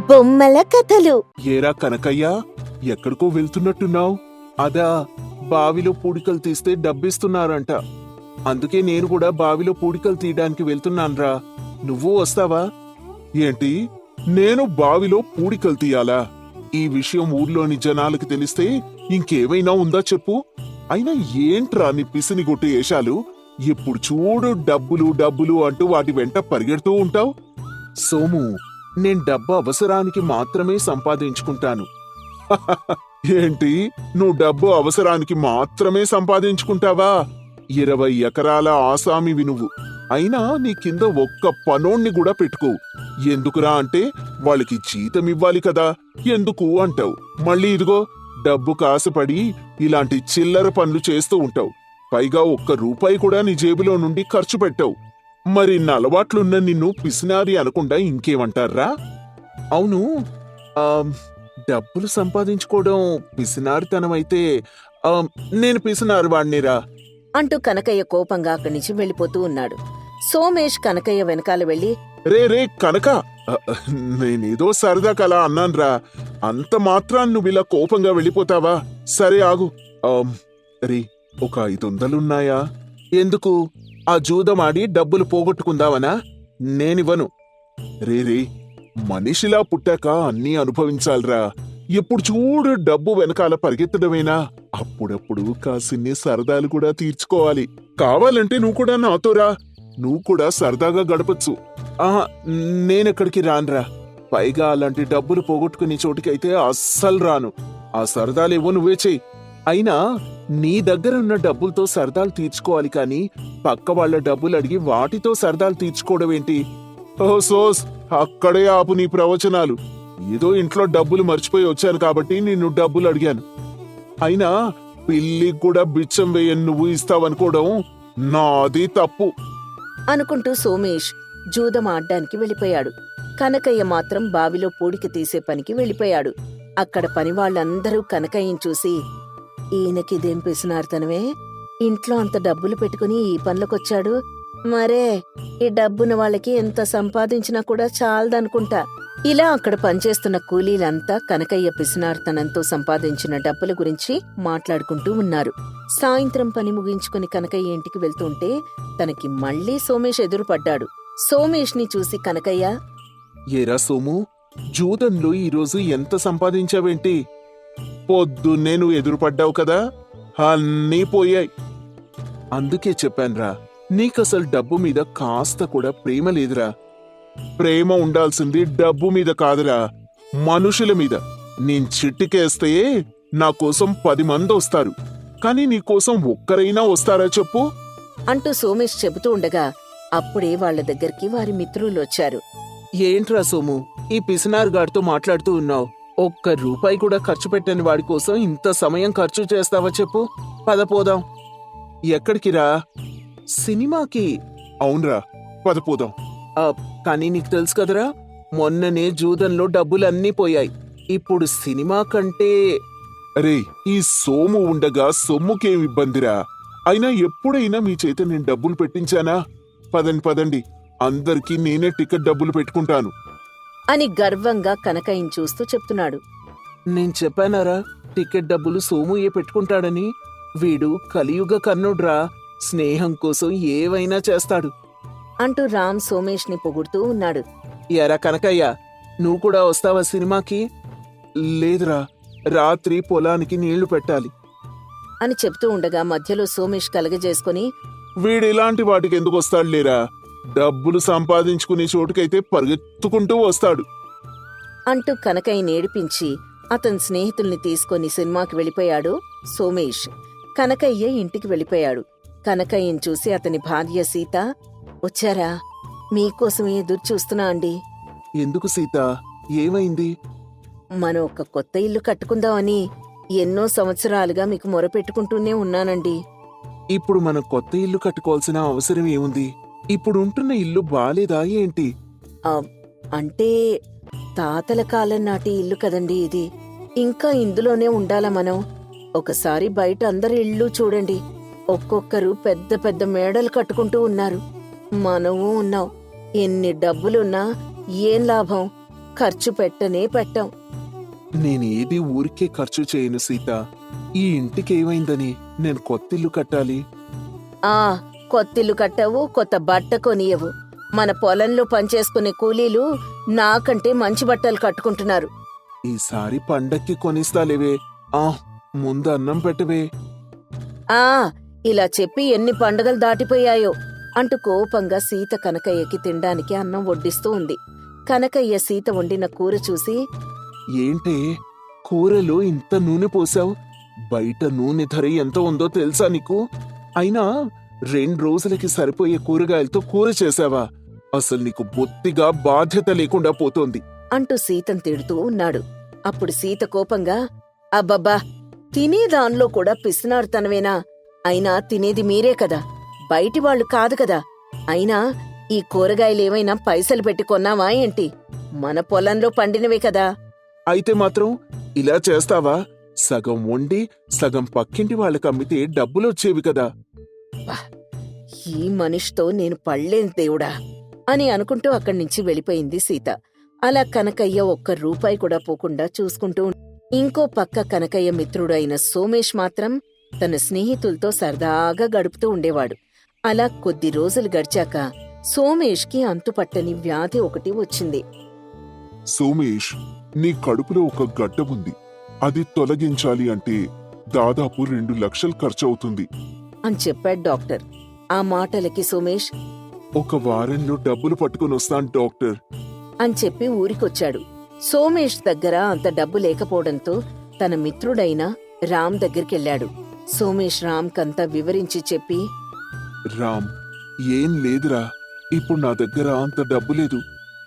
బొమ్మల కథలు. ఏరా కనకయ్య, ఎక్కడికో వెళ్తున్నట్టున్నావు? అదా, బావిలో పూడికలు తీస్తే డబ్బిస్తున్నారంట. అందుకే నేను కూడా బావిలో పూడికలు తీయడానికి వెళ్తున్నాన్రా. నువ్వు వస్తావా? ఏంటి, నేను బావిలో పూడికలు తీయాలా? ఈ విషయం ఊర్లోని జనాలకి తెలిస్తే ఇంకేమైనా ఉందా చెప్పు. అయినా ఏంట్రా నీ పిసినిగొట్టు ఏషాలు? ఎప్పుడు చూడు డబ్బులు డబ్బులు అంటూ వాటి వెంట పరిగెడుతూ ఉంటావు. సోము, నేను డబ్బు అవసరానికి మాత్రమే సంపాదించుకుంటాను. ఏంటి, నువ్వు డబ్బు అవసరానికి మాత్రమే సంపాదించుకుంటావా? 20 ఎకరాల ఆసామివి నువ్వు. అయినా నీ కింద ఒక్క పనోణ్ణి కూడా పెట్టుకో. ఎందుకురా అంటే వాళ్ళకి జీతం ఇవ్వాలి కదా, ఎందుకు అంటావు. మళ్ళీ ఇదిగో డబ్బు కాసపడి ఇలాంటి చిల్లర పనులు చేస్తూ ఉంటావు. పైగా ఒక్క రూపాయి కూడా నీ జేబులో నుండి ఖర్చు పెట్టవు. మరి అలవాట్లున్న నిన్ను పిసినారి అనకుండా ఇంకేమంటారా? అవును, డబ్బులు సంపాదించుకోవడం పిసినారితనమైతే నేను పిసినారు వాణ్ణిరా అంటూ కనకయ్య కోపంగా అక్కడి నుంచి వెళ్ళిపోతూ ఉన్నాడు. సోమేష్ కనకయ్య వెనకాల వెళ్లి, రే కనక, నేనేదో సరదా కలా అన్నాన్రా. అంత మాత్రాన్ని నువ్విలా కోపంగా వెళ్ళిపోతావా? సరే ఆగు. రే, ఒక 500 ఎందుకు? ఆ జూదమాడి డబ్బులు పోగొట్టుకుందావనా? నేనివ్వను. రే, మనిషిలా పుట్టాక అన్నీ అనుభవించాలిరా. ఎప్పుడు చూడు డబ్బు వెనకాల పరిగెత్తడమేనా? అప్పుడప్పుడు కాసిన్ని సరదాలు కూడా తీర్చుకోవాలి. కావాలంటే నువ్వు కూడా నాతోరా, నువ్వు కూడా సరదాగా గడపచ్చు. నేనెక్కడికి రానురా. పైగా అలాంటి డబ్బులు పోగొట్టుకునే చోటికైతే అస్సలు రాను. ఆ సరదాలేవో నువ్వే చెయ్యి. అయినా నీ దగ్గరున్న డబ్బులతో సరదాలు తీర్చుకోవాలి కాని పక్క వాళ్ల డబ్బులు అడిగి వాటితో సరదాలు తీర్చుకోవడం ఏంటి? సోస్, అక్కడే ఆపు నీ ప్రవచనాలు. ఏదో ఇంట్లో డబ్బులు మర్చిపోయి వచ్చాను కాబట్టి నిన్ను డబ్బులు అడిగాను. అయినా పిల్లికి కూడా బిచ్చం వేయని నువ్వు ఇస్తావనుకోవడం నాది తప్పు అనుకుంటూ సోమేష్ జూదం ఆడ్డానికి వెళ్ళిపోయాడు. కనకయ్య మాత్రం బావిలో పూడిక తీసే పనికి వెళ్ళిపోయాడు. అక్కడ పనివాళ్లందరూ కనకయ్యని చూసి, ఈయనకిదేం పిసినారుతనమే, ఇంట్లో అంత డబ్బులు పెట్టుకుని ఈ పనులకొచ్చాడు. మరే, ఈ డబ్బున వాళ్ళకి ఎంత సంపాదించినా కూడా చాలదనుకుంటా. ఇలా అక్కడ పనిచేస్తున్న కూలీలంతా కనకయ్య పిసినార్తనంతో సంపాదించిన డబ్బుల గురించి మాట్లాడుకుంటూ ఉన్నారు. సాయంత్రం పని ముగించుకుని కనకయ్య ఇంటికి వెళ్తుంటే తనకి మళ్లీ సోమేష్ ఎదురుపడ్డాడు. సోమేష్ ని చూసి కనకయ్య, ఏరా సోము, జూదంలో ఈరోజు ఎంత సంపాదించావేంటి? పొద్దున్నే నువ్వు ఎదురుపడ్డావు కదా, అన్నీ పోయాయి. అందుకే చెప్పాన్రా, నీకసలు డబ్బు మీద కాస్త కూడా ప్రేమ లేదురా. ప్రేమ ఉండాల్సింది డబ్బు మీద కాదురా, మనుషుల మీద. నేను చిట్టికేస్తే నా కోసం 10 మంది వస్తారు, కానీ నీకోసం ఒక్కరైనా వస్తారా చెప్పు అంటూ సోమేష్ చెబుతూ ఉండగా అప్పుడే వాళ్ల దగ్గరికి వారి మిత్రులొచ్చారు. ఏంట్రా సోము, ఈ పిసినారుగాడితో మాట్లాడుతూ ఉన్నావు? ఒక్క రూపాయి కూడా ఖర్చు పెట్టని వాడి కోసం ఇంత సమయం ఖర్చు చేస్తావా చెప్పు. పదపోదాం. ఎక్కడికి రా? సినిమాకి. అవునరా, పదపోదాం. కానీ నీకు తెలుసు కదరా, మొన్ననే జూదంలో డబ్బులన్నీ పోయాయి. ఇప్పుడు సినిమా కంటే అరే, ఈ సోము ఉండగా సొమ్ముకేం ఇబ్బందిరా. అయినా ఎప్పుడైనా మీ చేత నేను డబ్బులు పెట్టించానా? పదండి, అందరికీ నేనే టికెట్ డబ్బులు పెట్టుకుంటాను అని గర్వంగా కనకయ్యని చూస్తూ చెప్తున్నాడు. నేను చెప్పానారా, టికెట్ డబ్బులు సోముయే పెట్టుకుంటాడని. వీడు కలియుగ కన్నుడ్రా, స్నేహం కోసం ఏవైనా చేస్తాడు అంటూ రామ్ సోమేష్ ని పొగుడుతూ ఉన్నాడు. ఎరా కనకయ్య, నువ్వు కూడా వస్తావా సినిమాకి? లేదురా, రాత్రి పొలానికి నీళ్లు పెట్టాలి అని చెప్తూ ఉండగా మధ్యలో సోమేష్ కలగజేసుకుని, వీడిలాంటి వాటికి ఎందుకు వస్తాడు లేరా, డబ్బులు సంపాదించుకునే చోటుకైతే పరిగెత్తుకుంటూ వస్తాడు అంటూ కనకయ్యని ఏడిపించి అతని స్నేహితుల్ని తీసుకుని సినిమాకి వెళ్ళిపోయాడు సోమేష్. కనకయ్య ఇంటికి వెళ్ళిపోయాడు. కనకయ్యని చూసి అతని భార్య సీత, వచ్చారా? మీకోసమే ఎదురు చూస్తున్నా అండి. ఎందుకు సీత, ఏమైంది? మనం ఒక కొత్త ఇల్లు కట్టుకుందామని ఎన్నో సంవత్సరాలుగా మీకు మొరపెట్టుకుంటూనే ఉన్నానండి. ఇప్పుడు మనం కొత్త ఇల్లు కట్టుకోవాల్సిన అవసరం ఏముంది? ఇప్పుడుంటున్న ఇల్లు బాలేదా ఏంటి? అంటే తాతల కాలం నాటి ఇల్లు కదండి ఇది. ఇంకా ఇందులోనే ఉండాలా మనం? ఒకసారి బయట అందరి ఇళ్ళు చూడండి, ఒక్కొక్కరు పెద్ద పెద్ద మేడలు కట్టుకుంటూ ఉన్నారు. మనము ఉన్నాం. ఎన్ని డబ్బులున్నా ఏం లాభం? ఖర్చు పెట్టనే పెట్టాం. నేనేది ఊరికే ఖర్చు చేయను సీత. ఈ ఇంటికేమైందని నేను కొత్తిల్లు కట్టాలి. ఆ కొత్తిల్లు కట్టావు, కొత్త బట్ట కొనియవు. మన పొలంలో పనిచేసుకునే కూలీలు నాకంటే మంచి బట్టలు కట్టుకుంటున్నారు. ఈసారి పండక్కి కొనిస్తాలేవే. ఆ ముందు అన్నం పెట్టవే. ఆ ఇలా చెప్పి ఎన్ని పండుగలు దాటిపోయాయో అంటూ కోపంగా సీత కనకయ్యకి తినడానికి అన్నం వడ్డిస్తూ ఉంది. కనకయ్య సీత వండిన కూర చూసి, ఏంటే కూరలో ఇంత నూనె పోసావు? బయట నూనె ధర ఎంత ఉందో తెలుసా నీకు? అయినా 2 రోజులకి సరిపోయే కూరగాయలతో కూర చేసావా? అసలు నీకు బొత్తిగా బాధ్యత లేకుండా పోతోంది అంటూ సీతను తిడుతూ ఉన్నాడు. అప్పుడు సీత కోపంగా, అబ్బబ్బా, తినేదాన్లో కూడా పిసినారుతనమేనా? అయినా తినేది మీరే కదా, బయటి వాళ్ళు కాదు కదా. అయినా ఈ కూరగాయలేమైనా పైసలు పెట్టి కొన్నావా ఏంటి? మన పొలంలో పండినవే కదా. అయితే మాత్రం ఇలా చేస్తావా? సగం వండి సగం పక్కింటి వాళ్ళకి అమ్మితే డబ్బులొచ్చేవి కదా. ఈ మనిషితో నేను పడలేను దేవుడా అని అనుకుంటూ అక్కడి నుంచి వెళ్ళిపోయింది సీత. అలా కనకయ్య ఒక్క రూపాయి కూడా పోకుండా చూసుకుంటూ ఇంకో పక్క కనకయ్య మిత్రుడు అయిన సోమేష్ మాత్రం తన స్నేహితులతో సరదాగా గడుపుతూ ఉండేవాడు. అలా కొద్ది రోజులు గడిచాక సోమేష్కి అంతుపట్టని వ్యాధి ఒకటి వచ్చింది. సోమేష్, నీ కడుపులో ఒక గడ్డ ఉంది. అది తొలగించాలి అంటే దాదాపు 2 లక్షలు ఖర్చవుతుంది అని చెప్పాడు డాక్టర్. ఆ మాటలకి సోమేష్, ఒక వారంలో డబ్బులు పట్టుకుని వస్తాను డాక్టర్ అని చెప్పి ఊరికొచ్చాడు. సోమేష్ దగ్గర అంత డబ్బు లేకపోవడంతో తన మిత్రుడైన రామ్ దగ్గరికెళ్ళాడు. సోమేష్ రామ్కంతా వివరించి చెప్పి, రామ్, ఏం లేదురా, ఇప్పుడు నా దగ్గర అంత డబ్బు లేదు.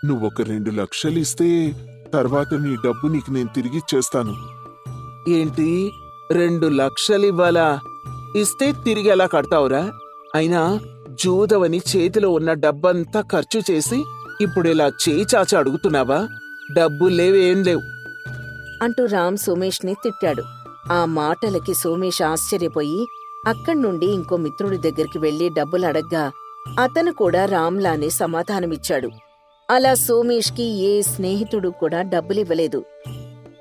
నువ్వొక 2 లక్షలు ఇస్తే తర్వాత నీ డబ్బు నీకు నేను తిరిగిచ్చేస్తాను. ఏంటి 2 లక్షలు ఇవ్వాలా? ఇస్తే తిరిగి ఎలా కడతావురా? అయినా జూదవని చేతిలో ఉన్న డబ్బంతా ఖర్చు చేసి ఇప్పుడు ఇలా చేయి చాచి అడుగుతున్నావా? డబ్బు లేవేం లేవు అంటూ రామ్ సోమేష్ని తిట్టాడు. ఆ మాటలకి సోమేష్ ఆశ్చర్యపోయి అక్కడ్నుండి ఇంకో మిత్రుడి దగ్గరికి వెళ్లి డబ్బులు అడగ్గా అతను కూడా రామ్లానే సమాధానమిచ్చాడు. అలా సోమేష్కి ఏ స్నేహితుడు కూడా డబ్బులివ్వలేదు.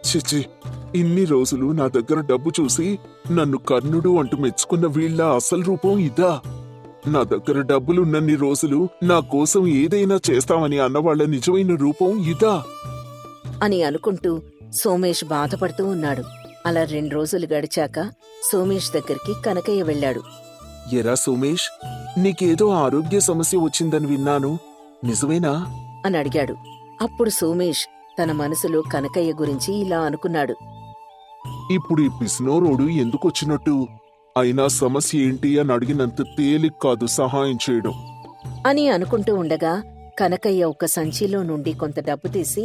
చిచి, ఇన్ని రోజులు నా దగ్గర డబ్బు చూసి నన్ను కర్ణుడు అంటూ మెచ్చుకున్న వీళ్ళ అసలు రూపం ఇదా? నా దగ్గర డబ్బులున్నన్ని రోజులు నా కోసం ఏదైనా చేస్తామని అన్నవాళ్ల నిజమైన రూపం ఇదా అని అనుకుంటూ సోమేష్ బాధపడుతూ ఉన్నాడు. అలా 2 రోజులు గడిచాక సోమేష్ దగ్గరికి కనకయ్య వెళ్ళాడు. ఎరా సోమేష్, నీకేదో ఆరోగ్య సమస్య వచ్చిందని విన్నాను, నిజమేనా అని అడిగాడు. అప్పుడు సోమేష్ తన మనసులో కనకయ్య గురించి ఇలా అనుకున్నాడు. ఇప్పుడు ఈ పిసినోరోడు ఎందుకొచ్చినట్టు? అయినా సమస్య ఏంటి అని అడిగినంత తేలిక కాదు సహాయం చేయడం అని అనుకుంటూ ఉండగా కనకయ్య ఒక సంచిలో నుండి కొంత డబ్బు తీసి,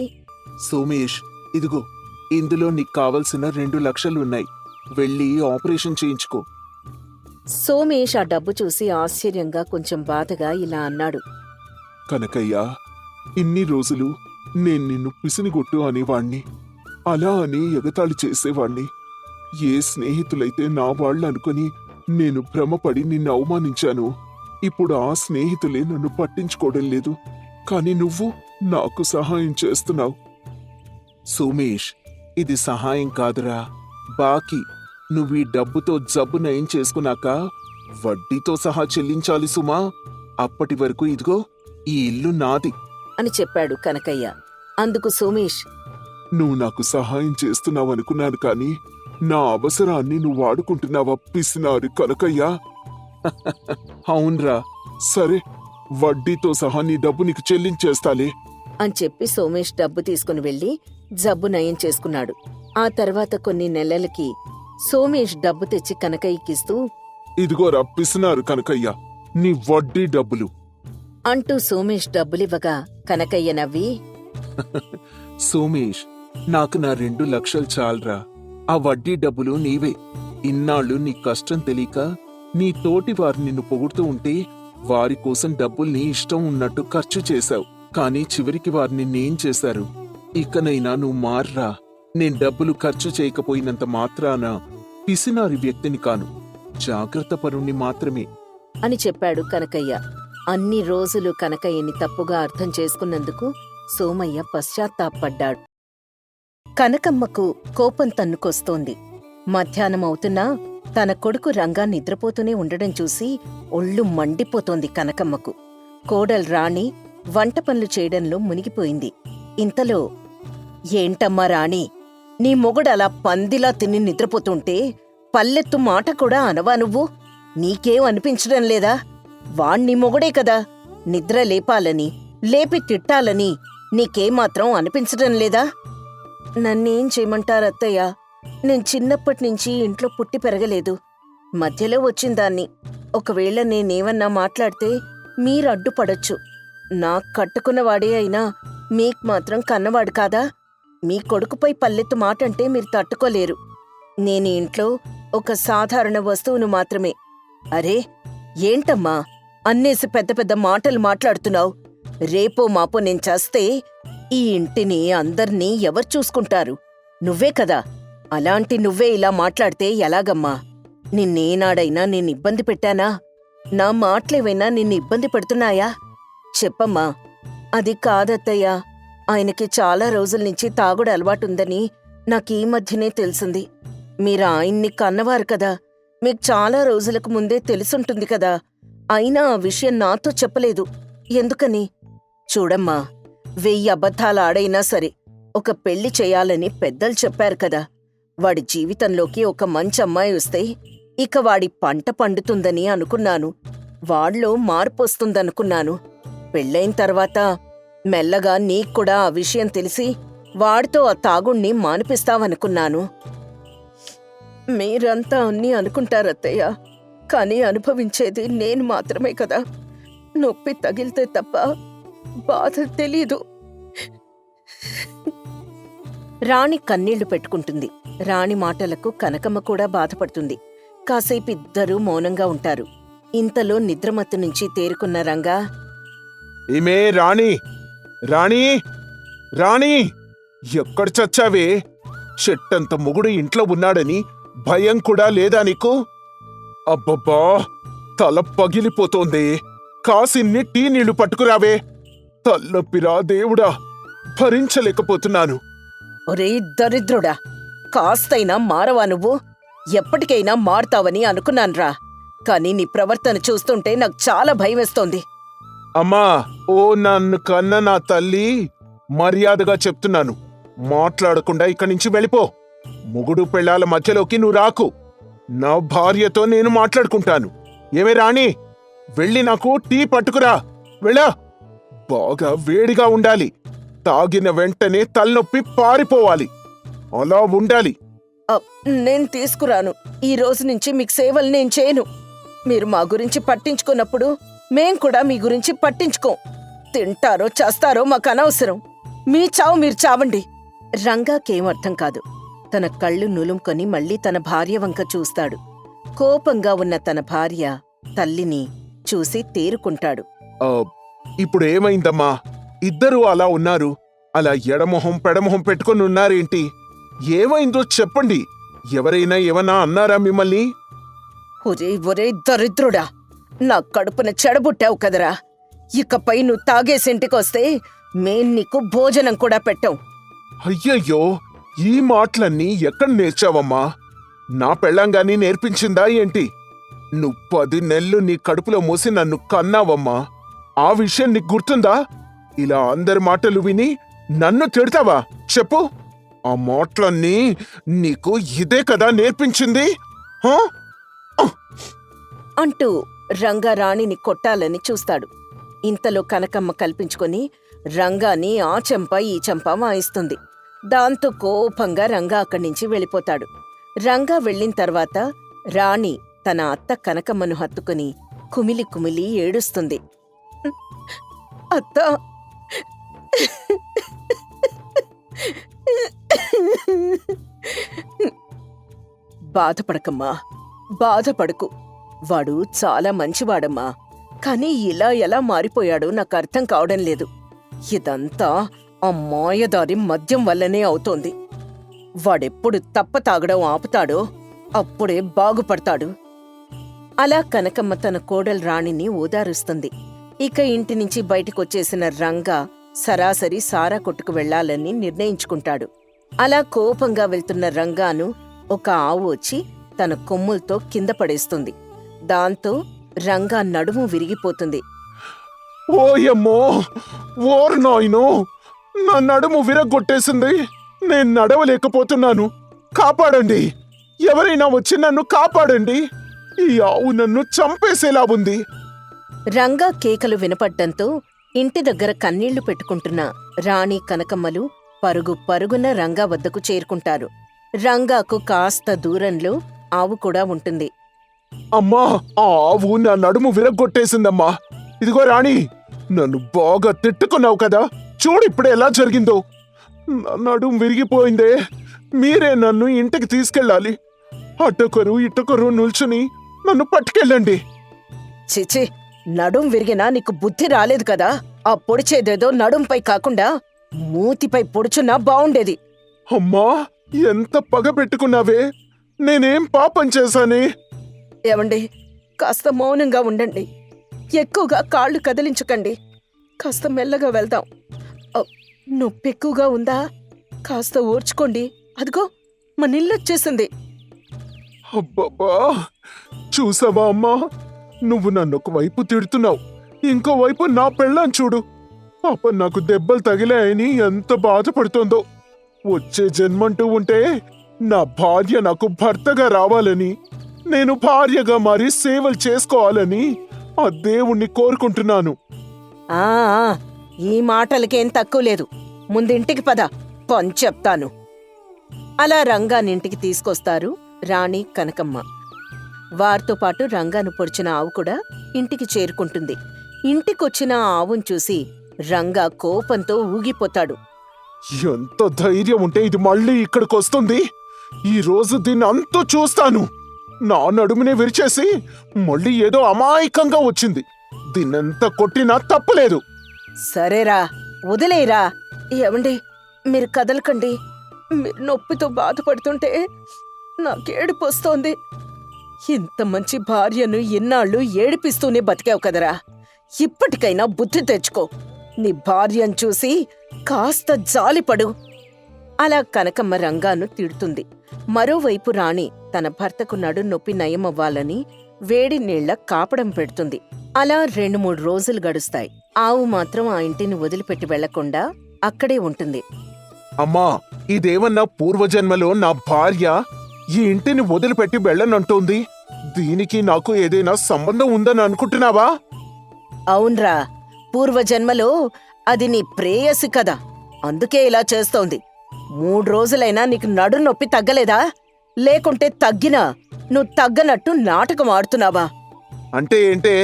సోమేష్, ఇదిగో, ఇందులో నీకు కావలసిన 2 లక్షలున్నాయి. వెళ్ళి ఆపరేషన్ చేయించుకో. సోమేష్ ఆ డబ్బు చూసి ఆశ్చర్యంగా కొంచెం బాధగా ఇలా అన్నాడు. కనకయ్య, ఇన్ని రోజులు నేను నిన్ను పిసినిగొట్టు అనేవాణ్ణి, అలా అని ఎగతాళి చేసేవాణ్ణి. ఏ స్నేహితులైతే నా వాళ్ళు అనుకుని నేను భ్రమపడి నిన్ను అవమానించాను, ఇప్పుడు ఆ స్నేహితులే నన్ను పట్టించుకోవడం లేదు. కాని నువ్వు నాకు సహాయం చేస్తున్నావు. సోమేష్, ఇది సహాయం కాదురా, బాకీ. నువ్వీ డబ్బుతో జబ్బు నయం చేసుకున్నాక వడ్డీతో సహా చెల్లించాలి సుమా. అప్పటి వరకు ఇదిగో ఈ ఇల్లు నాది అని చెప్పాడు కనకయ్య. అందుకు సోమేష్, నువ్వు నాకు సహాయం చేస్తున్నావనుకున్నాను కాని నా అవసరాన్ని నువ్వు వాడుకుంటున్నావా పిసినారి కనకయ్యా? అవునరా, సరే, వడ్డీతో సహా నీ డబ్బు నీకు చెల్లించేస్తాలే అని చెప్పి సోమేష్ డబ్బు తీసుకుని వెళ్లి జబ్బు నయం చేసుకున్నాడు. ఆ తర్వాత కొన్ని నెలలకి సోమేష్ డబ్బు తెచ్చి కనకయ్యకిస్తూ, ఇదిగోరా పిసినారు కనకయ్య, నీ వడ్డీ డబ్బులు అంటూ సోమేష్ డబ్బులివ్వగా కనకయ్య నవ్వి, సోమేష్, నాకు నా 2 లక్షలు చాలరా. ఆ వడ్డీ డబ్బులు నీవే. ఇన్నాళ్ళు నీ కష్టం తెలియక నీ తోటి వారు నిన్ను పొగుడుతూ ఉంటే వారి కోసం డబ్బుల్ని ఇష్టం ఉన్నట్టు ఖర్చు చేశావు. కానీ చివరికి వారు నిన్నేం చేశారు? ఇకనైనా నువ్వు మార్రా. నేను డబ్బులు ఖర్చు చేయకపోయినంత మాత్రాన పిసినారి వ్యక్తిని కాను, జాగ్రత్త పరుణ్ణి మాత్రమే అని చెప్పాడు కనకయ్య. అన్ని రోజులు కనకయ్యని తప్పుగా అర్థం చేసుకున్నందుకు సోమయ్య పశ్చాత్తాపడ్డాడు. కనకమ్మకు కోపం తన్నుకొస్తోంది. మధ్యాహ్నం అవుతున్నా తన కొడుకు రంగా నిద్రపోతూనే ఉండడం చూసి ఒళ్ళు మండిపోతోంది కనకమ్మకు. కోడలు రాణి వంట పనులు చేయడంలో మునిగిపోయింది. ఇంతలో, ఏంటమ్మా రాణి, నీ మొగుడలా పందిలా తిని నిద్రపోతుంటే పల్లెత్తు మాట కూడా అనవా నువ్వు? నీకేం అనిపించడం లేదా? వాణ్ణి మొగుడే కదా, నిద్ర లేపాలని, లేపి తిట్టాలని నీకేమాత్రం అనిపించడం లేదా? నన్నేం చేయమంటారత్తయ్య? నేను చిన్నప్పటినుంచి ఇంట్లో పుట్టి పెరగలేదు. మధ్యలో వచ్చిందాన్ని. ఒకవేళ నేనేమన్నా మాట్లాడితే మీరు అడ్డుపడొచ్చు. నాకు కట్టుకున్నవాడే అయినా మీకు మాత్రం కన్నవాడు కాదా? మీ కొడుకుపై పల్లెత్తు మాటంటే మీరు తట్టుకోలేరు. నేను ఇంట్లో ఒక సాధారణ వస్తువును మాత్రమే. అరే, ఏంటమ్మా అన్నేసి పెద్ద పెద్ద మాటలు మాట్లాడుతున్నావు? రేపో మాపో నేను చస్తే ఈ ఇంటిని అందర్నీ ఎవరు చూసుకుంటారు? నువ్వే కదా. అలాంటి నువ్వే ఇలా మాట్లాడితే ఎలాగమ్మా? నిన్నేనాడైనా ఇబ్బంది పెట్టానా? నా మాటలేవైనా నిన్ను ఇబ్బంది పెడుతున్నాయా? చెప్పమ్మా. అది కాదత్తయ్యా, ఆయనకి చాలా రోజుల నుంచి తాగుడు అలవాటుందని నాకీ మధ్యనే తెలిసింది. మీరు ఆయన్ని కన్నవారు కదా, మీకు చాలా రోజులకు ముందే తెలుసుంటుంది కదా. అయినా ఆ విషయం నాతో చెప్పలేదు. ఎందుకని? చూడమ్మా, 1000 అబద్ధాలాడైనా సరే ఒక పెళ్లి చేయాలని పెద్దలు చెప్పారు కదా. వాడి జీవితంలోకి ఒక మంచి అమ్మాయి వస్తే ఇక వాడి పంట పండుతుందని అనుకున్నాను. వాడిలో మార్పొస్తుందనుకున్నాను. పెళ్ళైన తర్వాత మెల్లగా నీక్కూడా ఆ విషయం తెలిసి వాడితో ఆ తాగుణ్ణి మానిపిస్తావనుకున్నాను. మీరంతా అన్నీ అనుకుంటారత్తయ్య, కానీ అనుభవించేది నేను మాత్రమే కదా. నొప్పి తగిలితే తప్ప బాధ తెలీదు. రాణి కన్నీళ్లు పెట్టుకుంటుంది. రాణి మాటలకు కనకమ్మ కూడా బాధపడుతుంది. కాసేపు ఇద్దరూ మౌనంగా ఉంటారు. ఇంతలో నిద్రమత్తు నుంచి తేరుకున్న రంగా, ఏమే రాణి, రాణి, రాణి, ఎక్కడ చచ్చావే? చెట్టంత మొగుడు ఇంట్లో ఉన్నాడని భయం కూడా లేదా నీకు? అబ్బబ్బా, తల పగిలిపోతోంది. కాసిన్ని టీ నీళ్లు పట్టుకురావే. తల్లొప్పిరా దేవుడా, భరించలేకపోతున్నాను. ఒరే దరిద్రుడా, కాస్తైనా మారవా నువ్వు? ఎప్పటికైనా మారుతావని అనుకున్నాన్రా, కాని నీ ప్రవర్తన చూస్తుంటే నాకు చాలా భయమేస్తోంది. అమ్మా, ఓ నన్ను కన్న నా తల్లి, మర్యాదగా చెప్తున్నాను, మాట్లాడకుండా ఇక్కడి నుంచి వెళ్ళిపో. మొగుడు పెళ్ళాల మధ్యలోకి నువ్వు రాకు. నా భార్యతో నేను మాట్లాడుకుంటాను. ఏమే రాణి, వెళ్ళి నాకు టీ పట్టుకురా. వెళ్ళా. బాగా వేడిగా ఉండాలి. తాగిన వెంటనే తలనొప్పి పారిపోవాలి. అలా ఉండాలి. నేను తీసుకురాను. ఈ రోజు నుంచి మీకు సేవలు నేను చేయను. మీరు మా గురించి పట్టించుకున్నప్పుడు మేం కూడా మీ గురించి పట్టించుకోం. తింటారో చేస్తారో మాకు అనవసరం. మీ చావు మీరు చావండి. రంగాకేమర్థం కాదు. తన కళ్ళు నులుముకొని మళ్లీ తన భార్య వంక చూస్తాడు. కోపంగా ఉన్న తన భార్య తల్లిని చూసి తేరుకుంటాడు. ఇప్పుడు ఏమైందమ్మా? ఇద్దరూ అలా ఉన్నారు. అలా ఎడమొహం పెడమొహం పెట్టుకుని ఉన్నారేంటి? ఏమైందో చెప్పండి. ఎవరైనా ఏమన్నా అన్నారా మిమ్మల్ని? ఒరే దరిద్రుడా, నా కడుపున చెడబుట్టావు కదరా. ఇకపై నువ్వు తాగేసింటికొస్తే మేం నీకు భోజనం కూడా పెట్టాం. అయ్యయ్యో, ఈ మాటలన్నీ ఎక్కడ నేర్చావమ్మా? నా పెళ్ళంగాని నేర్పించిందా ఏంటి? నువ్వు 10 నెలలు నీ కడుపులో మోసి నన్ను కన్నావమ్మా. ఆ విషయం నీకు గుర్తుందా? ఇలా అందరి మాటలు విని నన్ను తిడతావా? చెప్పు. ఆ మాటలన్నీ నీకు ఇదే కదా నేర్పించింది? అంటూ రంగారాణిని కొట్టాలని చూస్తాడు. ఇంతలో కనకమ్మ కల్పించుకొని రంగాని ఆ చెంప ఈ చెంప వాయిస్తుంది. దాంతో కోపంగా రంగా అక్కడ్నుంచి వెళ్ళిపోతాడు. రంగా వెళ్ళిన తర్వాత రాణి తన అత్త కనకమ్మను హత్తుకుని కుమిలి కుమిలి ఏడుస్తుంది. అత్తా, బాధపడకమ్మా, బాధపడకు. వాడు చాలా మంచివాడమ్మా. కాని ఇలా ఎలా మారిపోయాడో నాకు అర్థం కావడం లేదు. ఇదంతా ఆ మాయదారి మద్యం వల్లనే అవుతోంది. వాడెప్పుడు తప్ప తాగడం ఆపుతాడో అప్పుడే బాగుపడతాడు. అలా కనకమ్మ తన కోడలు రాణిని ఓదారుస్తుంది. ఇక ఇంటి నుంచి బయటకొచ్చేసిన రంగా సరాసరి సారా కొట్టుకు వెళ్లాలని నిర్ణయించుకుంటాడు. అలా కోపంగా వెళ్తున్న రంగాను ఒక ఆవు వచ్చి తన కొమ్ములతో కింద పడేస్తుంది. దాంతో రంగా నడుము విరిగిపోతుంది. ఓయమ్మో, ఓర్ నాయనో, నా నడుము విరగ్గొట్టేసింది. నేను నడవలేకపోతున్నాను. కాపాడండి, ఎవరైనా వచ్చి నన్ను కాపాడండి. ఈ ఆవు నన్ను చంపేసేలా ఉంది. రంగా కేకలు వినపడ్డంతో ఇంటి దగ్గర కన్నీళ్లు పెట్టుకుంటున్న రాణి కనకమ్మలు పరుగు పరుగున రంగా వద్దకు చేరుకుంటారు. రంగాకు కాస్త దూరంలో ఆవు కూడా ఉంటుంది. అమ్మా, ఆ ఆవు నా నడుము విరగ్గొట్టేసిందమ్మా. ఇదిగో రాణి, నన్ను బాగా తిట్టుకున్నావు కదా, చూడు ఇప్పుడు ఎలా జరిగిందో. నా నడుము విరిగిపోయిందే. మీరే నన్ను ఇంటికి తీసుకెళ్ళాలి. అటొకరు ఇటొకరు నిల్చుని నన్ను పట్టుకెళ్ళండి. చిచి, నడుం విరిగినా నీకు బుద్ధి రాలేదు కదా. ఆ పొడిచేదేదో నడుంపై కాకుండా మూతిపై పొడుచున్నా బావుండేది. అమ్మా, ఎంత పగ పెట్టుకున్నావే. నేనేం పాపం చేశానే? ఏమండి, కాస్త మౌనంగా ఉండండి. ఎక్కువగా కాళ్ళు కదిలించకండి. కాస్త మెల్లగా వెళ్దాం. నొప్పి ఎక్కువగా ఉందా? కాస్త ఓర్చుకోండి. అదిగో మన ఇల్లొచ్చేసింది. అబ్బబ్బా, చూసావా అమ్మా, నువ్వు నన్ను ఒకవైపు తిడుతున్నావు, ఇంకోవైపు నా పెళ్ళాం చూడు. పాప నాకు దెబ్బలు తగిలాయని ఎంత బాధపడుతోందో. వచ్చే జన్మంటూ ఉంటే నా భార్య నాకు భర్తగా రావాలని, నేను భార్యగా మారి సేవలు చేసుకోవాలని ఆ దేవుణ్ణి కోరుకుంటున్నాను. ఆ ఈ మాటలకేం తక్కువ లేదు. ముందింటికి పద, పని చెప్తాను. అలా రంగానింటికి తీసుకొస్తారు రాణి కనకమ్మ. వారితో పాటు రంగాను పొడిచిన ఆవు కూడా ఇంటికి చేరుకుంటుంది. ఇంటికొచ్చిన ఆ ఆవును చూసి రంగా కోపంతో ఊగిపోతాడు. ఎంత ధైర్యం ఉంటే ఇది మళ్ళీ ఇక్కడికొస్తుంది? ఈ రోజు దీన్ని అంతా చూస్తాను. నా నడుమునే విరిచేసి మళ్ళీ ఏదో అమాయకంగా వచ్చింది. దీన్నెంత కొట్టినా తప్పులేదు. సరేరా, వదిలేరా. ఏమండి, మీరు కదలకండి. మీరు నొప్పితో బాధపడుతుంటే నాకేడుపొస్తోంది. ఇంత మంచి భార్యను ఇన్నాళ్ళు ఏడిపిస్తూనే బతికావు కదరా. ఇప్పటికైనా బుద్ధి తెచ్చుకో. నీ భార్యను చూసి కాస్త జాలిపడు. అలా కనకమ్మ రంగాను తిడుతుంది. మరోవైపు రాణి తన భర్తకు నడునొప్పి నయమవ్వాలని వేడి నీళ్ల కాపడం పెడుతుంది. అలా 2-3 రోజులు గడుస్తాయి. ఆవు మాత్రం ఆ ఇంటిని వదిలిపెట్టి వెళ్లకుండా అక్కడే ఉంటుంది. అమ్మా, ఇదేమన్నా పూర్వజన్మలో నా భార్య ఈ ఇంటిని వదిలిపెట్టి వెళ్ళనంటోంది. దీనికి నాకు ఏదైనా సంబంధం ఉందని అనుకుంటున్నావా? అవునరా, పూర్వజన్మలో అది నీ ప్రేయసి కదా, అందుకే ఇలా చేస్తోంది. 3 రోజులైనా నీకు నడునొప్పి తగ్గలేదా? లేకుంటే తగ్గినా నువ్వు తగ్గనట్టు నాటకం ఆడుతున్నావా? అంటే ఏంటే,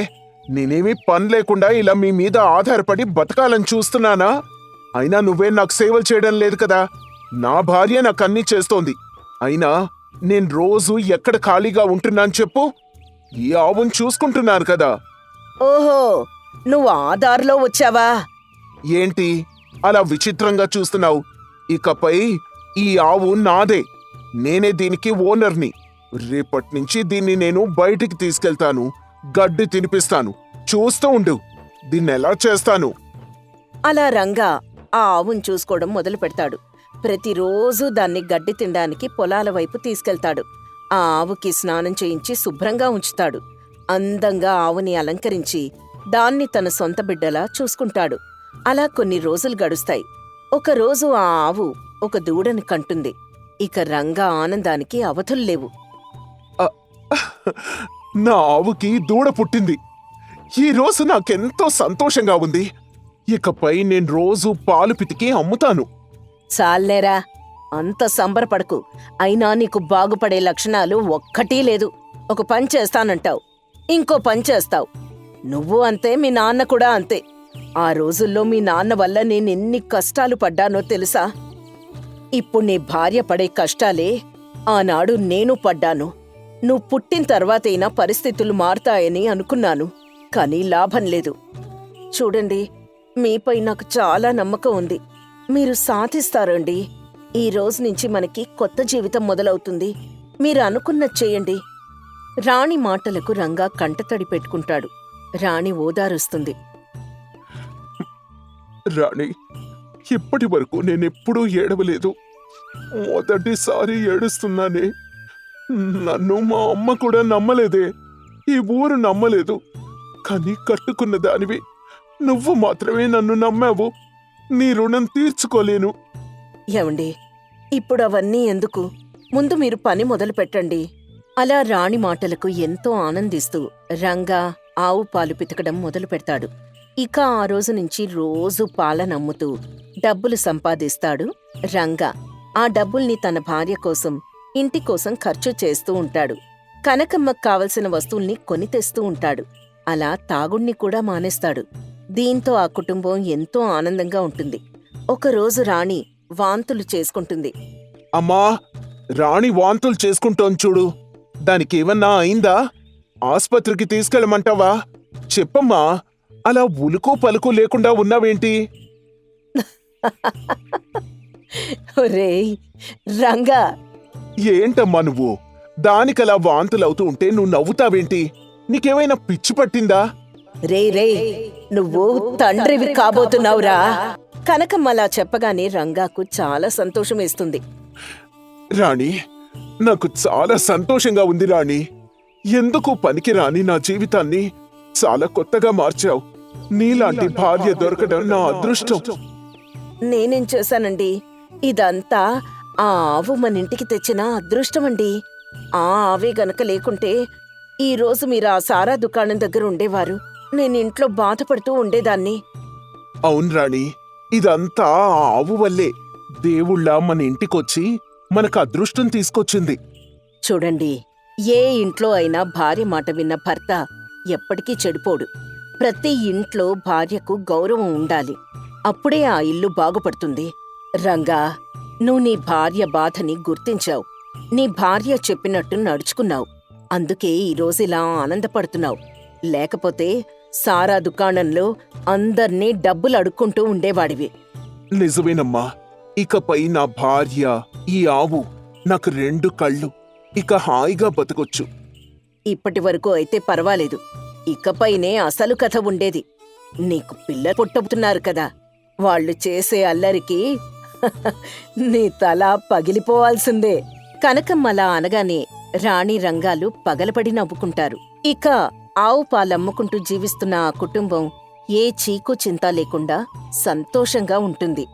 నేనేమీ పని లేకుండా ఇలా మీ మీద ఆధారపడి బతకాలని చూస్తున్నానా? అయినా నువ్వేం నాకు సేవలు చేయడం లేదు కదా. నా భార్య నాకు అన్నీ చేస్తోంది. అయినా నేను రోజు ఎక్కడ ఖాళీగా ఉంటున్నాను చెప్పు? ఈ ఆవును చూసుకుంటున్నాను కదా. ఓహో, నువ్వు ఆ దారిలో వచ్చావా? ఏంటి అలా విచిత్రంగా చూస్తున్నావు? ఇకపై ఈ ఆవు నాదే. నేనే దీనికి ఓనర్ని. రేపట్నుంచి దీన్ని నేను బయటికి తీసుకెళ్తాను, గడ్డి తినిపిస్తాను. చూస్తూ ఉండు దీన్నెలా చేస్తాను. అలా రంగా ఆ ఆవును చూసుకోవడం మొదలు పెడతాడు. ప్రతిరోజు దాన్ని గడ్డి తినడానికి పొలాల వైపు తీసుకెళ్తాడు. ఆ ఆవుకి స్నానం చేయించి శుభ్రంగా ఉంచుతాడు. అందంగా ఆవుని అలంకరించి దాన్ని తన సొంత బిడ్డలా చూసుకుంటాడు. అలా కొన్ని రోజులు గడుస్తాయి. ఒకరోజు ఆ ఆవు ఒక దూడని కంటుంది. ఇక రంగా ఆనందానికి అవధుల్లేవు. నా ఆవుకి దూడ పుట్టింది. ఈ రోజు నాకెంతో సంతోషంగా ఉంది. ఇకపై నేను రోజు పాలు పితికి అమ్ముతాను. చాలేరా, అంత సంబరపడకు. అయినా నీకు బాగుపడే లక్షణాలు ఒక్కటీ లేదు. ఒక పని చేస్తానంటావు, ఇంకో పని చేస్తావు. నువ్వు అంతే, మీ నాన్న కూడా అంతే. ఆ రోజుల్లో మీ నాన్న వల్ల నేనెన్ని కష్టాలు పడ్డానో తెలుసా? ఇప్పుడు నీ భార్య పడే కష్టాలే ఆనాడు నేను పడ్డాను. నువ్వు పుట్టిన తర్వాతైనా పరిస్థితులు మారతాయని అనుకున్నాను, కానీ లాభం లేదు. చూడండి, మీపై నాకు చాలా నమ్మకం ఉంది. మీరు సాధిస్తారండి. ఈ రోజు నుంచి మనకి కొత్త జీవితం మొదలవుతుంది. మీరు అనుకున్నది చేయండి. రాణి మాటలకు రంగా కంటతడి పెట్టుకుంటాడు. రాణి ఓదారుస్తుంది. రాణి, ఇప్పటి వరకు నేనెప్పుడూ ఏడవలేదు. మొదటిసారి ఏడుస్తున్నానే. నన్ను మా అమ్మ కూడా నమ్మలేదే, ఈ ఊరు నమ్మలేదు. కానీ కట్టుకున్న దానివి నువ్వు మాత్రమే నన్ను నమ్మావు. నీ రుణం తీర్చుకోలేను. ఏమండి, ఇప్పుడు అవన్నీ ఎందుకు? ముందు మీరు పని మొదలు పెట్టండి. అలా రాణి మాటలకు ఎంతో ఆనందిస్తూ రంగా ఆవు పాలు పితకడం మొదలు పెడతాడు. ఇక ఆ రోజు నుంచి రోజు పాలనమ్ముతూ డబ్బులు సంపాదిస్తాడు రంగా. ఆ డబ్బుల్ని తన భార్య కోసం, ఇంటి కోసం ఖర్చు చేస్తూ ఉంటాడు. కనకమ్మకు కావలసిన వస్తువుల్ని కొని తెస్తూ ఉంటాడు. అలా తాగుణ్ణి కూడా మానేస్తాడు. దీంతో ఆ కుటుంబం ఎంతో ఆనందంగా ఉంటుంది. ఒకరోజు రాణి వాంతులు చేసుకుంటుంది. అమ్మా, రాణి వాంతులు చేసుకుంటోంది చూడు. దానికేమన్నా అయిందా? ఆస్పత్రికి తీసుకెళ్ళమంటావా? చెప్పమ్మా, అలా ఉలుకు పలుకు లేకుండా ఉన్నావేంటి? ఒరేయ్ రంగా, ఏంటమ్మా నువ్వు? దానికలా వాంతులవుతూ ఉంటే నువ్వు నవ్వుతావేంటి? నీకేమైనా పిచ్చి పట్టిందా? రే నువ్వు తండ్రివి కాబోతున్నావురా. కనకమ్మలా చెప్పగానే రంగాకు చాలా సంతోషం వేస్తుంది. రాణి, నాకు చాలా సంతోషంగా ఉంది రాణి. ఎందుకు పనికిరాని నా జీవితాన్ని చాలా కొత్తగా మార్చావు. నీలాంటి భార్య దొరకడం నా అదృష్టం. నేనేం చేశానండి? ఇదంతా ఆ ఆవు మన ఇంటికి తెచ్చిన అదృష్టమండి. ఆ ఆవే గనక లేకుంటే ఈరోజు మీరు ఆ సారా దుకాణం దగ్గర ఉండేవారు. నేను ఇంట్లో బాధపడుతూ ఉండేదాన్ని. అవును రాణి, ఇదంతా ఆ ఆవు వల్లే. దేవుళ్ళ మన ఇంటికొచ్చి మనకు అదృష్టం తీసుకొచ్చింది. చూడండి, ఏ ఇంట్లో అయినా భార్య మాట విన్న భర్త ఎప్పటికీ చెడిపోడు. ప్రతి ఇంట్లో భార్యకు గౌరవం ఉండాలి. అప్పుడే ఆ ఇల్లు బాగుపడుతుంది. రంగా, నువ్వు నీ భార్య బాధని గుర్తించావు. నీ భార్య చెప్పినట్టు నడుచుకున్నావు. అందుకే ఈరోజిలా ఆనందపడుతున్నావు. లేకపోతే సారా దుకాణంలో అందర్నీ డబ్బులు అడుక్కుంటూ ఉండేవాడివి. నిజమేనమ్మా. ఇకపై నా భార్య, ఈ ఆవు నాకు 2 కళ్ళు. ఇక హాయిగా బతకొచ్చు. ఇప్పటి వరకు అయితే పర్వాలేదు. ఇకపైనే అసలు కథ ఉండేది. నీకు పిల్లలు పుట్టబుతున్నారు కదా, వాళ్ళు చేసే అల్లరికి నీ తల పగిలిపోవాల్సిందే. కనకమ్మలా అనగానే రాణి రంగాలు పగలపడి నవ్వుకుంటారు. ఇక ఆవు పాలమ్ముకుంటూ జీవిస్తున్న ఆ కుటుంబం ఏ చీకు చింత లేకుండా సంతోషంగా ఉంటుంది.